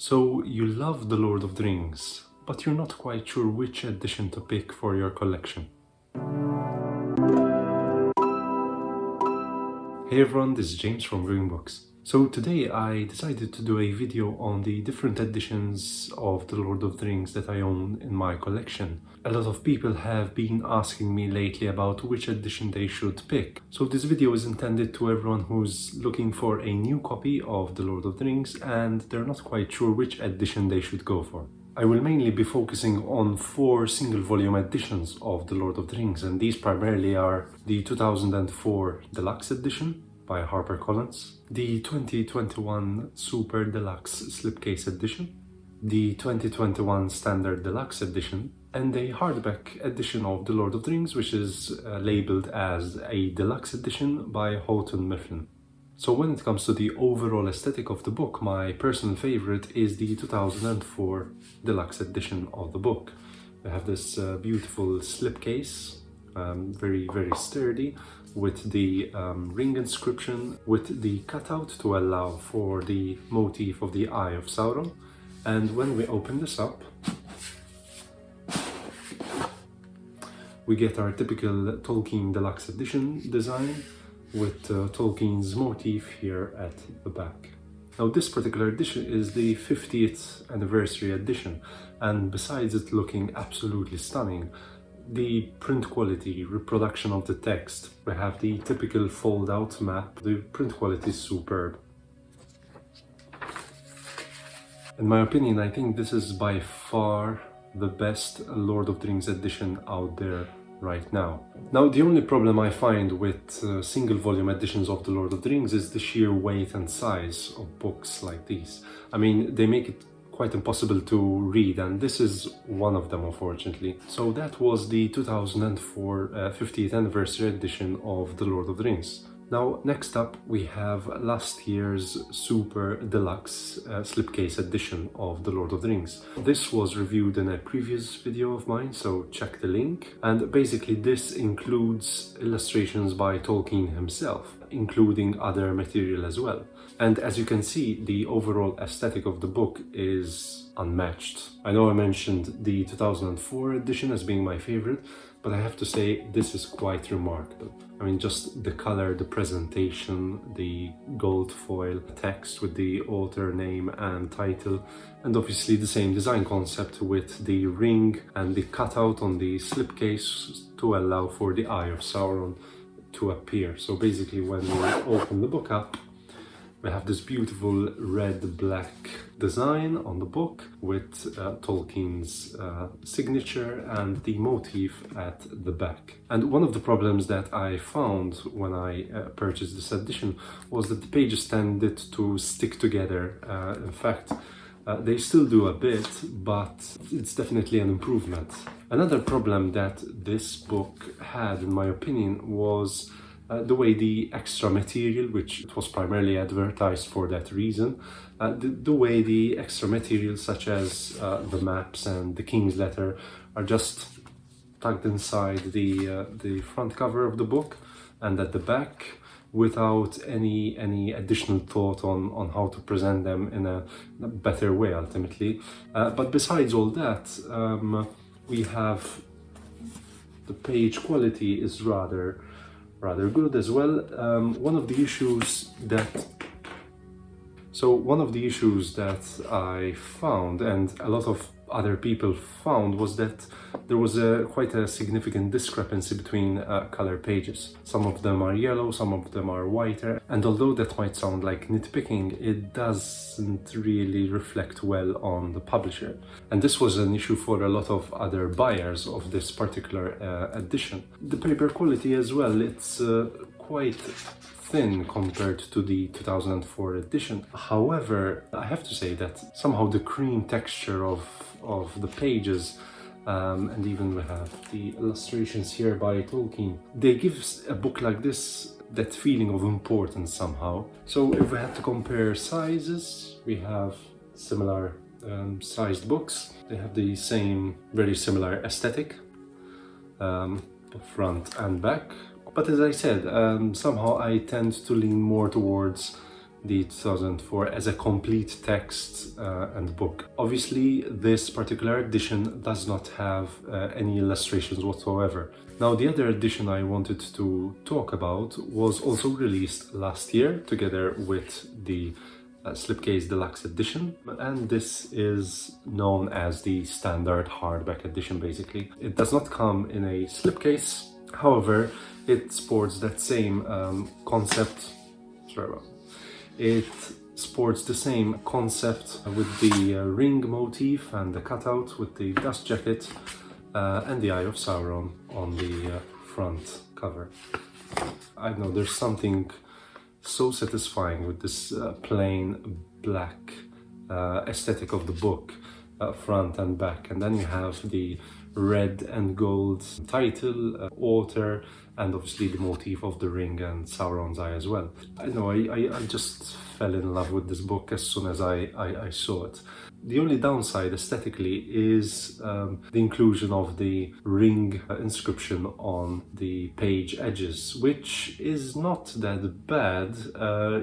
So you love The Lord of the Rings, but you're not quite sure which edition to pick for your collection. Hey everyone, this is James from Viewing Books. So today I decided to do a video on the different editions of The Lord of the Rings that I own in my collection. A lot of people have been asking me lately about which edition they should pick. So this video is intended to everyone who's looking for a new copy of The Lord of the Rings and they're not quite sure which edition they should go for. I will mainly be focusing on 4 single volume editions of The Lord of the Rings, and these primarily are the 2004 Deluxe edition by HarperCollins, the 2021 Super Deluxe Slipcase edition, the 2021 Standard Deluxe edition, and a hardback edition of The Lord of the Rings, which is labeled as a Deluxe edition by Houghton Mifflin. So when it comes to the overall aesthetic of the book, my personal favorite is the 2004 Deluxe edition of the book. We have this beautiful slipcase, very sturdy, with the ring inscription, with the cutout to allow for the motif of the Eye of Sauron. And when we open this up, we get our typical Tolkien Deluxe edition design, with Tolkien's motif here at the back. Now this particular edition is the 50th anniversary edition, and besides it looking absolutely stunning, the print quality, reproduction of the text, we have the typical fold-out map, the print quality is superb. In my opinion, I think this is by far the best Lord of the Rings edition out there right now. Now, the only problem I find with single volume editions of The Lord of the Rings is the sheer weight and size of books like these. I mean, they make it quite impossible to read, and this is one of them, unfortunately. So that was the 2004 50th anniversary edition of The Lord of the Rings. Now, next up, we have last year's Super Deluxe Slipcase edition of The Lord of the Rings. This was reviewed in a previous video of mine, so check the link. And basically this includes illustrations by Tolkien himself, including other material as well. And as you can see, the overall aesthetic of the book is unmatched. I know I mentioned the 2004 edition as being my favorite, but I have to say this is quite remarkable. I mean, just the color, the presentation, the gold foil text with the author name and title, and obviously the same design concept with the ring and the cutout on the slipcase to allow for the Eye of Sauron to appear. So basically when we open the book up, we have this beautiful red-black design on the book with Tolkien's signature and the motif at the back. And one of the problems that I found when I purchased this edition was that the pages tended to stick together. In fact, they still do a bit, but it's definitely an improvement. Another problem that this book had, in my opinion, was the way the extra material, which it was primarily advertised for that reason, the way the extra material such as the maps and the King's Letter are just tucked inside the front cover of the book and at the back, without any additional thought on how to present them in a better way ultimately. But besides all that, we have the page quality is rather good as well. One of the issues that I found, and a lot of other people found, was that there was quite a significant discrepancy between color pages. Some of them are yellow, some of them are whiter, and although that might sound like nitpicking, it doesn't really reflect well on the publisher. And this was an issue for a lot of other buyers of this particular edition. The paper quality as well, it's quite thin compared to the 2004 edition. However, I have to say that somehow the cream texture of the pages, and even we have the illustrations here by Tolkien, they give a book like this that feeling of importance somehow. So if we had to compare sizes, we have similar sized books. They have the same, very similar aesthetic, front and back. But as I said, somehow I tend to lean more towards the 2004 as a complete text and book. Obviously, this particular edition does not have any illustrations whatsoever. Now, the other edition I wanted to talk about was also released last year together with the Slipcase Deluxe edition, and this is known as the standard hardback edition. Basically, it does not come in a slipcase. However, it sports that same concept. It sports the same concept with the ring motif and the cutout with the dust jacket and the Eye of Sauron on the front cover. I know there's something so satisfying with this plain black aesthetic of the book, front and back, and then you have the red and gold title, author, and obviously the motif of the ring and Sauron's eye as well. I know I just fell in love with this book as soon as I saw it. The only downside aesthetically is the inclusion of the ring inscription on the page edges, which is not that bad.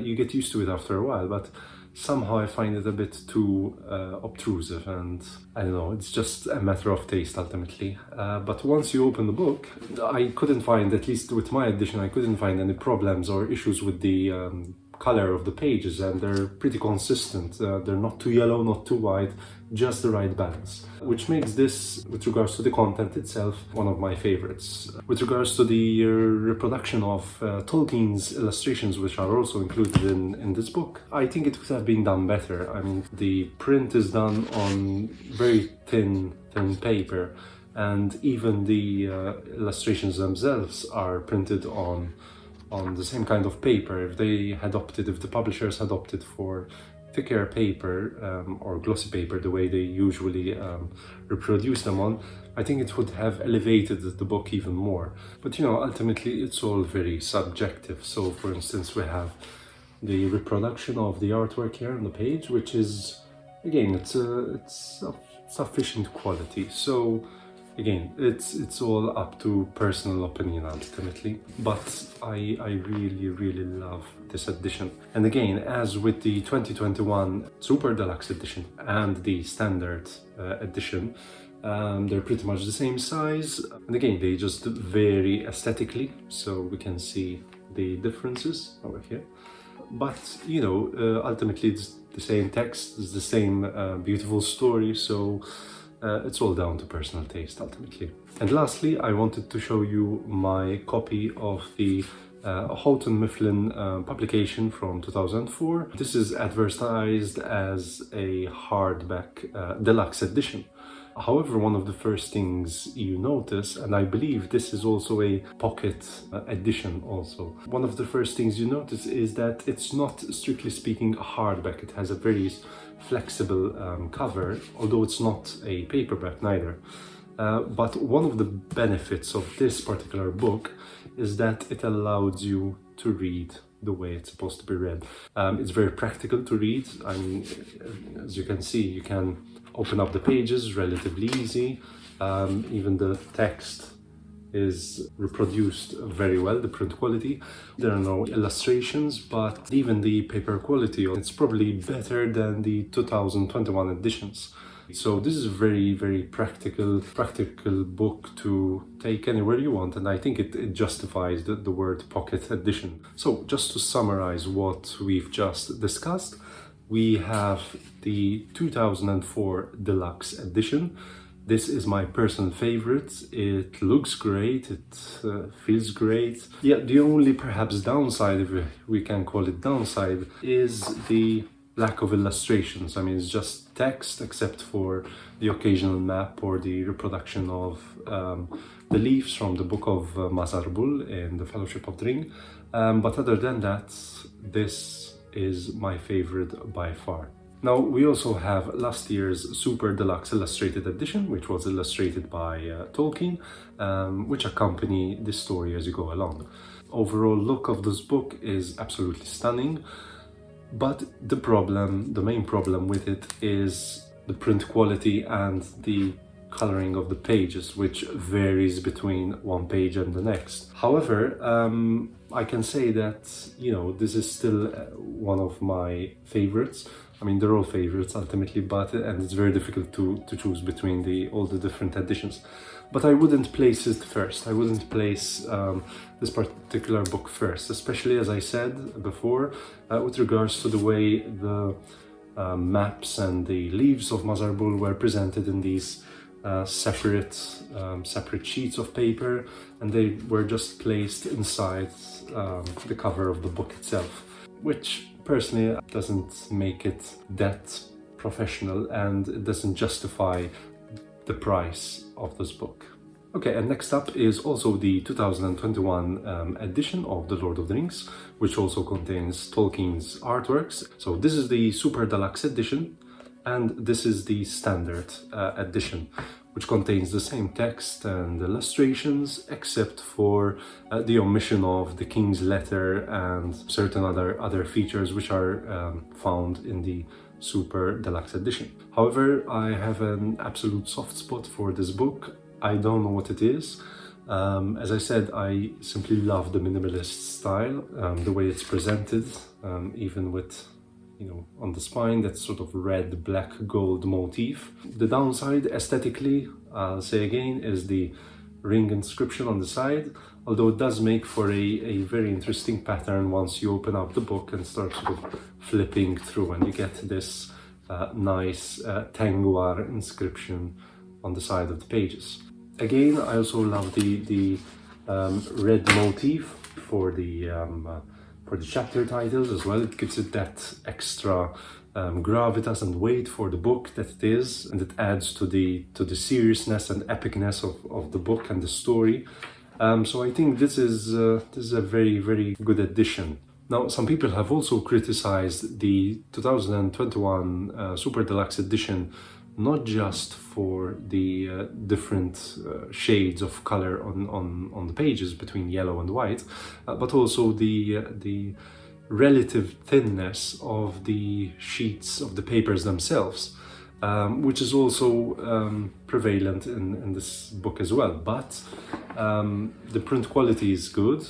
You get used to it after a while, but somehow I find it a bit too obtrusive, and I don't know, it's just a matter of taste ultimately. But once you open the book, I couldn't find, at least with my edition, I couldn't find any problems or issues with the color of the pages, and they're pretty consistent. They're not too yellow, not too white, just the right balance, which makes this, with regards to the content itself, one of my favorites. With regards to the reproduction of Tolkien's illustrations, which are also included in this book, I think it could have been done better. I mean, the print is done on very thin paper, and even the illustrations themselves are printed on the same kind of paper. If the publishers had opted for thicker paper or glossy paper, the way they usually reproduce them on, I think it would have elevated the book even more. But you know, ultimately it's all very subjective. So for instance, we have the reproduction of the artwork here on the page, which is, again, it's sufficient quality. So again, it's all up to personal opinion ultimately, but I really love this edition. And again, as with the 2021 Super Deluxe edition and the Standard edition, they're pretty much the same size, and again, they just vary aesthetically, so we can see the differences over here. But you know, ultimately it's the same text, it's the same beautiful story, so it's all down to personal taste ultimately. And lastly, I wanted to show you my copy of the Houghton Mifflin publication from 2004. This is advertised as a hardback deluxe edition. However, one of the first things you notice, and I believe this is also a pocket edition also, one of the first things you notice is that it's not, strictly speaking, a hardback. It has a very flexible cover, although it's not a paperback neither. But one of the benefits of this particular book is that it allows you to read the way it's supposed to be read. It's very practical to read. I mean, as you can see, you can open up the pages relatively easy. Even the text is reproduced very well, the print quality. There are no illustrations, but even the paper quality, it's probably better than the 2021 editions. So this is a very practical book to take anywhere you want, and I think it justifies the word pocket edition. So just to summarize what we've just discussed, we have the 2004 Deluxe edition. This is my personal favorite. It looks great, it feels great. Yeah, the only perhaps downside, if we can call it downside, is the lack of illustrations. I mean, it's just text, except for the occasional map or the reproduction of the leaves from the Book of Mazarbul in the Fellowship of the Ring. But other than that, this is my favorite by far. Now, we also have last year's Super Deluxe Illustrated Edition, which was illustrated by Tolkien, which accompany the story as you go along. Overall look of this book is absolutely stunning, but the main problem with it is the print quality and the coloring of the pages, which varies between one page and the next. However, I can say that, you know, this is still one of my favorites. I mean, they're all favorites ultimately, and it's very difficult to choose between all the different editions. But I wouldn't place it first. I wouldn't place this particular book first, especially, as I said before, with regards to the way the maps and the leaves of Mazarbul were presented in these separate sheets of paper, and they were just placed inside the cover of the book itself, which personally doesn't make it that professional, and it doesn't justify the price of this book. Okay, and next up is also the 2021 edition of The Lord of the Rings, which also contains Tolkien's artworks. So this is the Super Deluxe edition, and this is the Standard edition, which contains the same text and illustrations, except for the omission of the King's Letter and certain other features which are found in the Super Deluxe edition. However, I have an absolute soft spot for this book. I don't know what it is. As I said, I simply love the minimalist style, the way it's presented, even with, you know, on the spine, that sort of red, black, gold motif. The downside, aesthetically, I'll say again, is the ring inscription on the side, although it does make for a very interesting pattern once you open up the book and start sort of flipping through, and you get this nice Tengwar inscription on the side of the pages. Again, I also love the red motif for the chapter titles as well. It gives it that extra gravitas and weight for the book that it is, and it adds to the seriousness and epicness of the book and the story. So I think this is a very, very good addition. Now, some people have also criticized the 2021 Super Deluxe edition, not just for the different shades of color on the pages between yellow and white, but also the relative thinness of the sheets of the papers themselves, which is also prevalent in this book as well. But the print quality is good.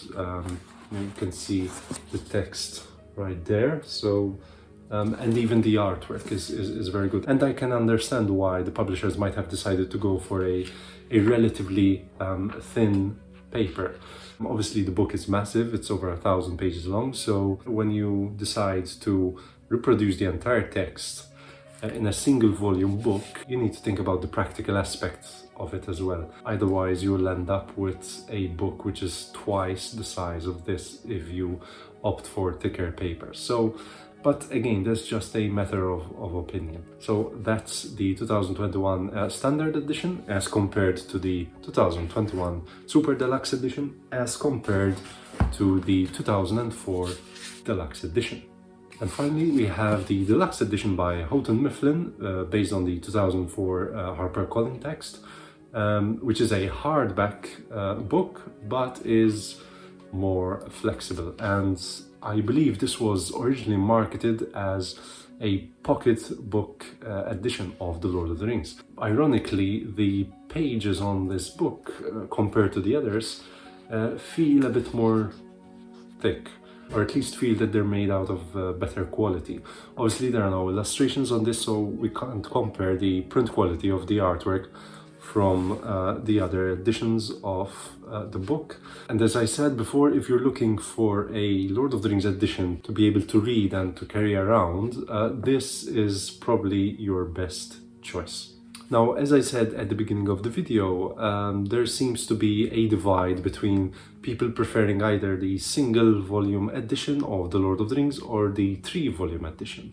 You can see the text right there. So. And even the artwork is very good. And I can understand why the publishers might have decided to go for a relatively thin paper. Obviously, the book is massive. It's over 1,000 pages long. So when you decide to reproduce the entire text in a single volume book, you need to think about the practical aspects of it as well. Otherwise, you will end up with a book which is twice the size of this if you opt for thicker paper. But again, that's just a matter of opinion. So that's the 2021 Standard Edition as compared to the 2021 Super Deluxe Edition as compared to the 2004 Deluxe Edition. And finally, we have the Deluxe Edition by Houghton Mifflin, based on the 2004 HarperCollins text, which is a hardback book, but is more flexible. And I believe this was originally marketed as a pocket book edition of The Lord of the Rings. Ironically, the pages on this book, compared to the others, feel a bit more thick, or at least feel that they're made out of better quality. Obviously, there are no illustrations on this, so we can't compare the print quality of the artwork from the other editions of the book. And as I said before, if you're looking for a Lord of the Rings edition to be able to read and to carry around, this is probably your best choice. Now, as I said at the beginning of the video, there seems to be a divide between people preferring either the single volume edition of The Lord of the Rings or the 3-volume edition.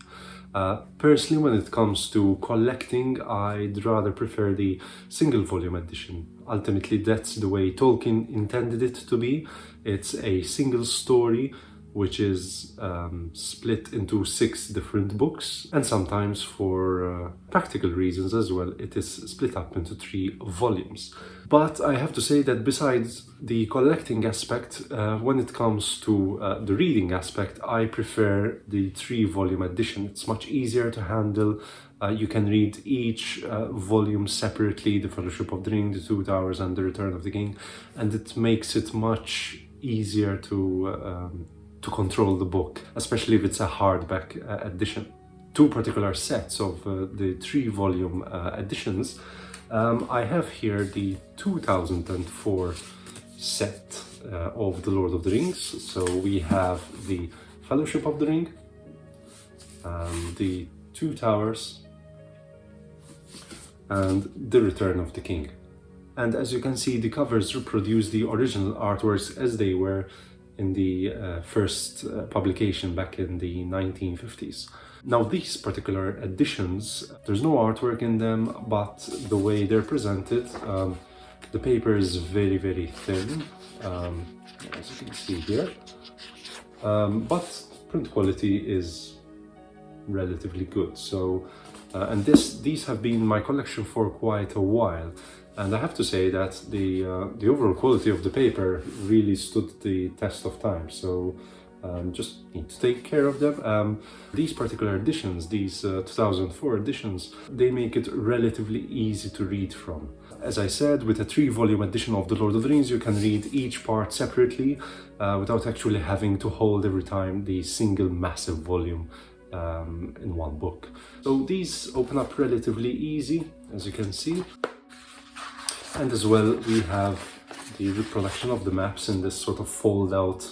Personally, when it comes to collecting, I'd rather prefer the single volume edition. Ultimately, that's the way Tolkien intended it to be. It's a single story which is split into 6 different books, and sometimes for practical reasons as well, it is split up into 3 volumes. But I have to say that besides the collecting aspect, when it comes to the reading aspect, I prefer the 3-volume edition. It's much easier to handle. You can read each volume separately, The Fellowship of the Ring, The Two Towers, and The Return of the King, and it makes it much easier to control the book, especially if it's a hardback edition. 2 particular sets of the 3-volume editions. I have here the 2004 set of The Lord of the Rings. So we have The Fellowship of the Ring, The Two Towers, and The Return of the King. And as you can see, the covers reproduce the original artworks as they were in the first publication back in the 1950s. Now, these particular editions, there's no artwork in them, but the way they're presented, the paper is very, very thin, as you can see here, but print quality is relatively good. So, and these have been in my collection for quite a while. And I have to say that the overall quality of the paper really stood the test of time. So just need to take care of them. These particular editions, these 2004 editions, they make it relatively easy to read from. As I said, with a 3-volume edition of The Lord of the Rings, you can read each part separately without actually having to hold every time the single massive volume in one book. So these open up relatively easy, as you can see. And as well, we have the reproduction of the maps in this sort of fold-out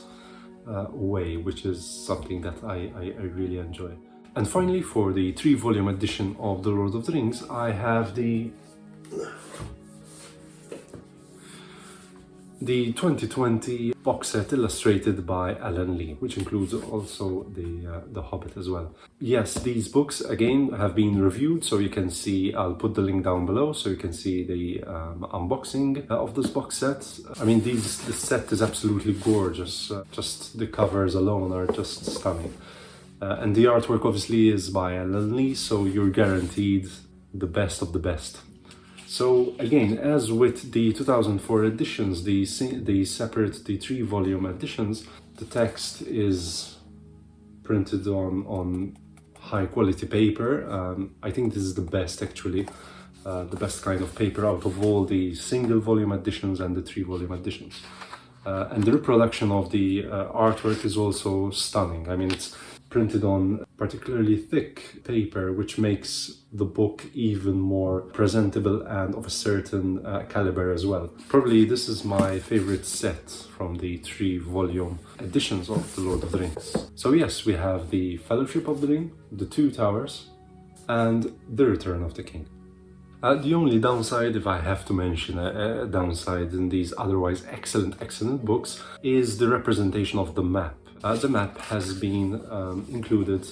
way, which is something that I really enjoy. And finally, for the 3-volume edition of The Lord of the Rings, I have the 2020 box set illustrated by Alan Lee, which includes also the Hobbit as well. Yes, these books again have been reviewed, so you can see, I'll put the link down below so you can see the unboxing of this box set. I mean, this set is absolutely gorgeous. Just the covers alone are just stunning. And the artwork obviously is by Alan Lee, so you're guaranteed the best of the best. So again, as with the 2004 editions, the separate, the 3-volume editions, the text is printed on high quality paper. I think this is the best, actually, the best kind of paper out of all the single volume editions and the 3-volume editions. And the reproduction of the artwork is also stunning. I mean, it's printed on particularly thick paper, which makes the book even more presentable and of a certain caliber as well. Probably this is my favorite set from the 3-volume editions of The Lord of the Rings. So yes, we have the Fellowship of the Ring, the Two Towers, and the Return of the King. The only downside, if I have to mention a downside in these otherwise excellent books, is the representation of the map. The map has been included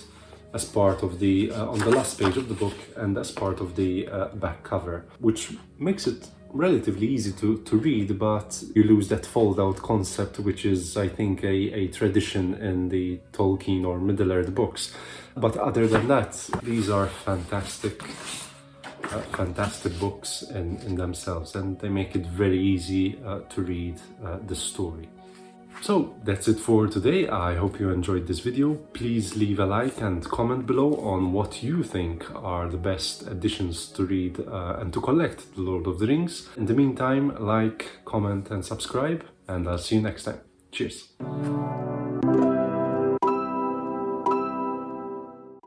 as part of the on the last page of the book and as part of the back cover, which makes it relatively easy to read, but you lose that fold-out concept, which is, I think, a tradition in the Tolkien or Middle-earth books. But other than that, these are fantastic books in themselves, and they make it very easy to read the story. So that's it for today. I hope you enjoyed this video. Please leave a like and comment below on what you think are the best editions to read and to collect The Lord of the Rings. In the meantime, like, comment and subscribe, and I'll see you next time. Cheers!